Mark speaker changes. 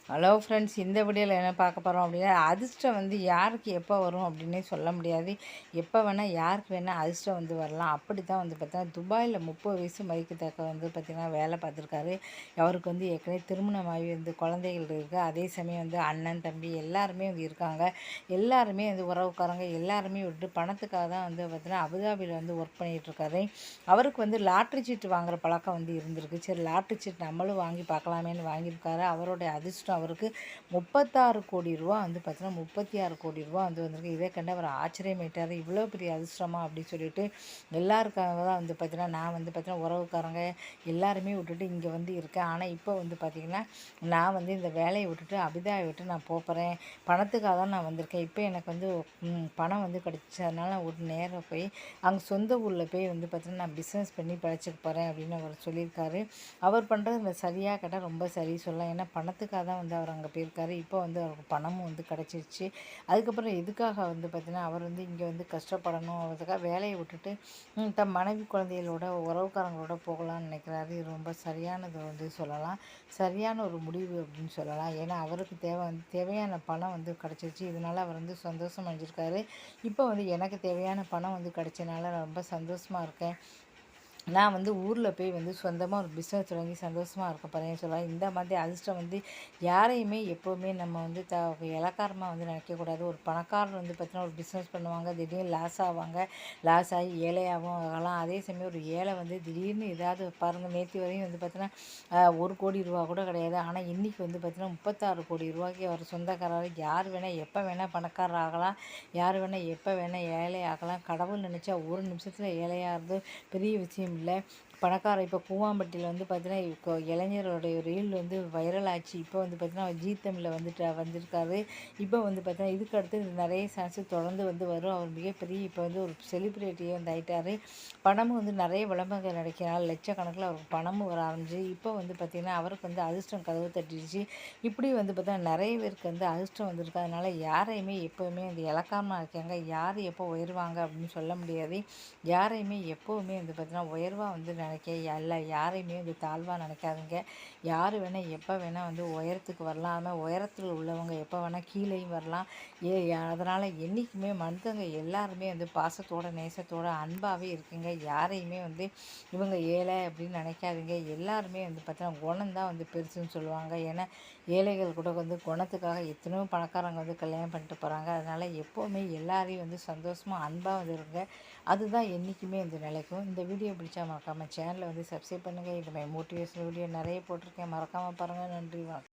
Speaker 1: Hello friends, இந்த வீடியோவில் என்ன பார்க்க போகிறோம் அப்படின்னா, அதிர்ஷ்டம் வந்து யாருக்கு எப்போ வரும் அப்படின்னே சொல்ல முடியாது. எப்போ வேணால் யாருக்கு வேணால் அதிர்ஷ்டம் வந்து வரலாம். அப்படி தான் வந்து பார்த்தீங்கன்னா, துபாயில் 30 வயசு மதிக்கத்தக்க வந்து பார்த்திங்கன்னா வேலை பார்த்துருக்காரு. அவருக்கு வந்து ஏற்கனவே திருமணமாகி வந்து குழந்தைகள் இருக்குது. அதே சமயம் வந்து அண்ணன் தம்பி எல்லாருமே வந்து இருக்காங்க. எல்லாருமே வந்து உறவுக்காரங்க எல்லாருமே விட்டு பணத்துக்காக தான் வந்து பார்த்திங்கன்னா அபுதாபியில் வந்து ஒர்க் பண்ணிகிட்ருக்காரு. அவருக்கு வந்து லாட்ரி சீட்டு வாங்குகிற பழக்கம் வந்து இருந்திருக்கு. சரி, லாட்ரி சீட் நம்மளும் வாங்கி பார்க்கலாமேன்னு வாங்கியிருக்காரு. அவருடைய அதிர்ஷ்டம் அவருக்கு 36 கோடி ரூபா வந்து பார்த்தீங்கன்னா 36 கோடி ரூபா வந்து வந்திருக்கு. இதை கண்டு அவர் ஆச்சரியமாயிட்டார். இவ்வளோ பெரிய அதிர்ஷ்டமா அப்படின்னு சொல்லிட்டு எல்லாருக்காக தான் வந்து பார்த்தீங்கன்னா நான் வந்து பார்த்தீங்கன்னா உறவுக்காரங்க எல்லாருமே விட்டுட்டு இங்கே வந்து இருக்கேன். ஆனால் இப்போ வந்து பார்த்திங்கன்னா நான் வந்து இந்த வேலையை விட்டுட்டு அபிதாயை விட்டு நான் போகிறேன். பணத்துக்காக தான் நான் வந்திருக்கேன். இப்போ எனக்கு வந்து பணம் வந்து கிடச்சிச்சு. அதனால் ஒரு நேரம் போய் அங்கே சொந்த ஊரில் போய் வந்து பார்த்தீங்கன்னா நான் பிஸ்னஸ் பண்ணி பிழைச்சிக்க போகிறேன் அப்படின்னு அவர் சொல்லியிருக்காரு. அவர் பண்ணுறது சரியாக கேட்டால் ரொம்ப சரி சொல்லலாம். ஏன்னா பணத்துக்காக தான் வந்து அவர் அங்கே போயிருக்காரு. இப்போ வந்து அவருக்கு பணமும் வந்து கிடச்சிருச்சு. அதுக்கப்புறம் எதுக்காக வந்து பார்த்திங்கன்னா அவர் வந்து இங்கே வந்து கஷ்டப்படணும் அதுக்காக வேலையை விட்டுட்டு தன் மனைவி குழந்தைகளோட உறவுக்காரங்களோட போகலான்னு நினைக்கிறாரு. இது ரொம்ப சரியானது வந்து சொல்லலாம். சரியான ஒரு முடிவு அப்படின்னு சொல்லலாம். ஏன்னா அவருக்கு தேவையான பணம் வந்து கிடச்சிருச்சு. இதனால் அவர் வந்து சந்தோஷம் அடைஞ்சிருக்காரு. இப்போ வந்து எனக்கு தேவையான பணம் வந்து கிடைச்சனால நான் ரொம்ப சந்தோஷமாக இருக்கேன். நான் வந்து ஊரில் போய் வந்து சொந்தமாக ஒரு பிஸ்னஸ் தொடங்கி சந்தோஷமாக இருக்க போகிறேன்னு சொல்லலாம். இந்த மாதிரி அதிர்ஷ்டம் வந்து யாரையுமே எப்போவுமே நம்ம வந்து இளக்காரமாக வந்து நினைக்கக்கூடாது. ஒரு பணக்காரர் வந்து பார்த்தீங்கன்னா ஒரு பிஸ்னஸ் பண்ணுவாங்க, திடீர்னு லாஸ் ஆவாங்க. லாஸ் ஆகி ஏழையாகவும் ஆகலாம். அதே சமயம் ஒரு ஏழை வந்து திடீர்னு ஏதாவது பாருங்கள், நேற்று வரையும் வந்து பார்த்தீங்கன்னா 1 கோடி ரூபா கூட கிடையாது. ஆனால் இன்றைக்கி வந்து பார்த்தீங்கன்னா 36 கோடி ரூபாய்க்கு அவர் சொந்தக்காரர். யார் வேணால் எப்போ வேணால் பணக்காரர் ஆகலாம், யார் வேணால் எப்போ வேணால் ஏழை ஆகலாம். கடவுள் நினச்சா ஒரு நிமிஷத்தில் ஏழையாகிறது பெரிய விஷயம் இல்லை. பணக்காரர் இப்போ கூவாம்பட்டியில் வந்து பார்த்தீங்கன்னா இப்போ இளைஞருடைய ரீல் வந்து வைரல் ஆச்சு. இப்போ வந்து பார்த்தீங்கன்னா ஜீ தமிழில் வந்திருக்காரு. இப்போ வந்து பார்த்தீங்கன்னா இதுக்கு அடுத்து நிறைய சான்ஸு தொடர்ந்து வந்து வரும். அவர் மிகப்பெரிய இப்போ வந்து ஒரு செலிப்ரிட்டியே வந்து ஆகிட்டார். பணமும் வந்து நிறைய விளம்பரங்கள் நடிக்கிறனால லட்சக்கணக்கில் அவருக்கு பணமும் வர ஆரம்பிச்சு. இப்போ வந்து பார்த்திங்கன்னா அவருக்கு வந்து அதிர்ஷ்டம் கதவு தட்டிடுச்சு. இப்படி வந்து பார்த்தீங்கன்னா நிறைய பேருக்கு வந்து அதிர்ஷ்டம் வந்திருக்கு. அதனால் யாரையுமே எப்போவுமே வந்து இழக்காமல் இருக்காங்க. யார் எப்போ உயர்வாங்க அப்படின்னு சொல்ல முடியாது. யாரையுமே எப்போவுமே வந்து பார்த்தீங்கன்னா உயர்வாக வந்து நினைக்க யாரையுமே வந்து தாழ்வாக நினைக்காதீங்க. யார் வேணால் எப்போ வேணால் வந்து உயரத்துக்கு வரலாம். ஆனால் உயரத்தில் உள்ளவங்க எப்போ வேணால் கீழேயும் வரலாம். அதனால் என்றைக்குமே மனுஷங்க எல்லாருமே வந்து பாசத்தோட நேசத்தோட அன்பாகவே இருக்குங்க. யாரையுமே வந்து இவங்க ஏழை அப்படின்னு நினைக்காதீங்க. எல்லாருமே வந்து பார்த்தீங்கன்னா குணம்தான் வந்து பெருசுன்னு சொல்லுவாங்க. ஏன்னா ஏழைகள் கூட வந்து குணத்துக்காக எத்தனையோ பணக்காரங்க வந்து கல்யாணம் பண்ணிட்டு போகிறாங்க. அதனால் எப்போவுமே எல்லாரையும் வந்து சந்தோஷமாக அன்பாக வந்து இருங்க. அதுதான் என்றைக்குமே வந்து நிலைக்கும். இந்த வீடியோ பிடிச்சா மறக்காமல் சேனலை வந்து சப்ஸ்கிரைப் பண்ணுங்கள். இது மாதிரி மோட்டிவேஷனல் வீடியோ நிறைய போட்டிருக்கேன். மறக்காமல் பாருங்கள். நன்றி, வணக்கம்.